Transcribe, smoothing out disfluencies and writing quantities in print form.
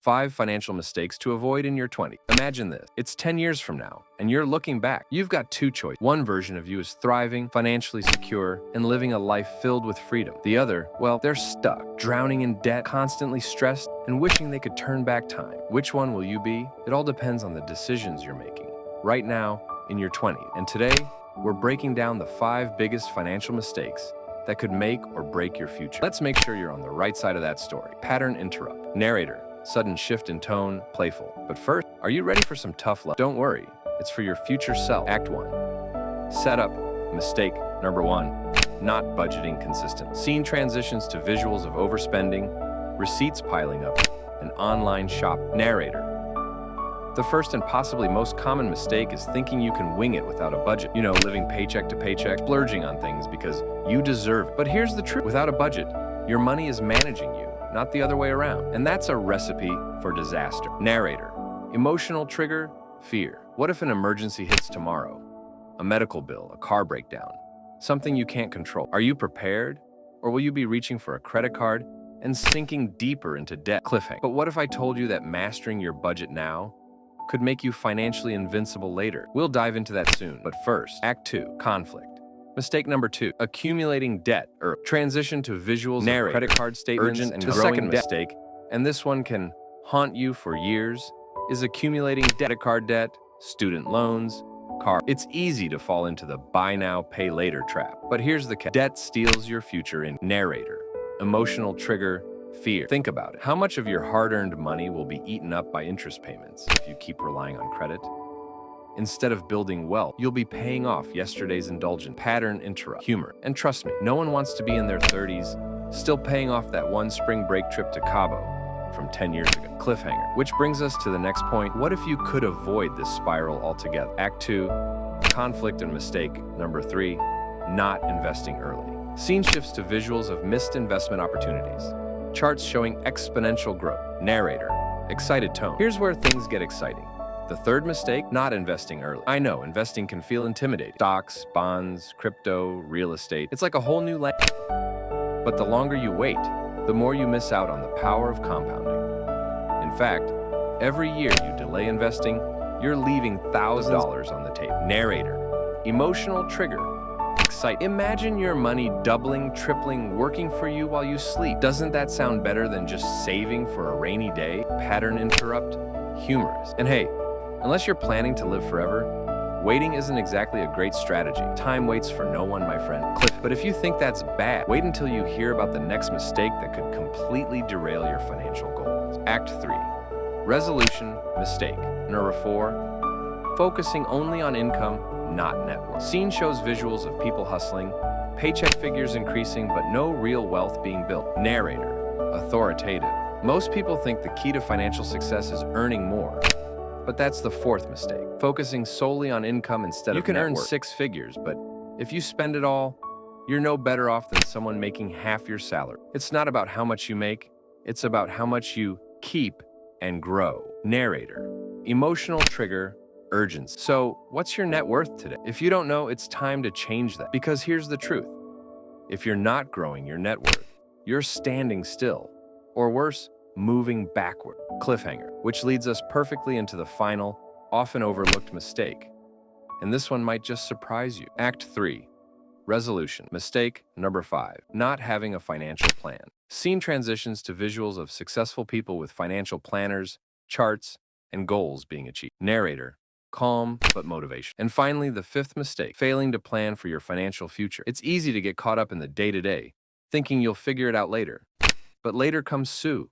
5 financial mistakes to avoid in your 20s. Imagine this. It's 10 years from now, and you're looking back. You've got two choices. One version of you is thriving, financially secure, and living a life filled with freedom. The other, well, they're stuck, drowning in debt, constantly stressed, and wishing they could turn back time. Which one will you be? It all depends on the decisions you're making right now in your 20s. And today, we're breaking down the 5 biggest financial mistakes that could make or break your future. Let's make sure you're on the right side of that story. Pattern interrupt. Narrator. Sudden shift in tone, playful. But first, are you ready for some tough love? Don't worry, it's for your future self. Act 1. Setup. Mistake number 1. Not budgeting consistent. Scene transitions to visuals of overspending, receipts piling up, and online shop. Narrator. The first and possibly most common mistake is thinking you can wing it without a budget. You know, living paycheck to paycheck, splurging on things because you deserve it. But here's the truth. Without a budget, your money is managing you, not the other way around. And that's a recipe for disaster. Narrator. Emotional trigger, fear. What if an emergency hits tomorrow? A medical bill, a car breakdown, something you can't control. Are you prepared? Or will you be reaching for a credit card and sinking deeper into debt? Cliffhanger. But what if I told you that mastering your budget now could make you financially invincible later? We'll dive into that soon. But first, Act 2, conflict. Mistake number 2, accumulating debt or transition to visuals, narrator, credit card statements, and growing second mistake, and this one can haunt you for years, is accumulating debit card debt, student loans, car. It's easy to fall into the buy now, pay later trap. But here's the catch. Debt steals your future in narrator. Emotional trigger, fear. Think about it. How much of your hard-earned money will be eaten up by interest payments if you keep relying on credit? Instead of building wealth, you'll be paying off yesterday's indulgence. Pattern interrupt. Humor. And trust me, no one wants to be in their 30s still paying off that one spring break trip to Cabo from 10 years ago. Cliffhanger. Which brings us to the next point. What if you could avoid this spiral altogether? Act 2, conflict and mistake. Number 3, not investing early. Scene shifts to visuals of missed investment opportunities. Charts showing exponential growth. Narrator. Excited tone. Here's where things get exciting. The third mistake, not investing early. I know, investing can feel intimidating. Stocks, bonds, crypto, real estate. It's like a whole new language. But the longer you wait, the more you miss out on the power of compounding. In fact, every year you delay investing, you're leaving thousands of dollars on the table. Narrator. Emotional trigger. Excite. Imagine your money doubling, tripling, working for you while you sleep. Doesn't that sound better than just saving for a rainy day? Pattern interrupt. Humorous. And hey, unless you're planning to live forever, waiting isn't exactly a great strategy. Time waits for no one, my friend. Cliff. But if you think that's bad, wait until you hear about the next mistake that could completely derail your financial goals. Act 3. Resolution, mistake. Number 4, focusing only on income, not net worth. Scene shows visuals of people hustling, paycheck figures increasing, but no real wealth being built. Narrator, authoritative. Most people think the key to financial success is earning more. But that's the 4th mistake, focusing solely on income instead of net worth. You can earn 6 figures, but if you spend it all, you're no better off than someone making half your salary. It's not about how much you make, it's about how much you keep and grow. Narrator. Emotional trigger, urgency. So, what's your net worth today? If you don't know, it's time to change that. Because here's the truth. If you're not growing your net worth, you're standing still. Or worse, moving backward. Cliffhanger. Which leads us perfectly into the final, often overlooked mistake. And this one might just surprise you. Act 3. Resolution. Mistake number 5. Not having a financial plan. Scene transitions to visuals of successful people with financial planners, charts, and goals being achieved. Narrator. Calm, but motivation. And finally, the 5th mistake. Failing to plan for your financial future. It's easy to get caught up in the day-to-day, thinking you'll figure it out later. But later comes Sue.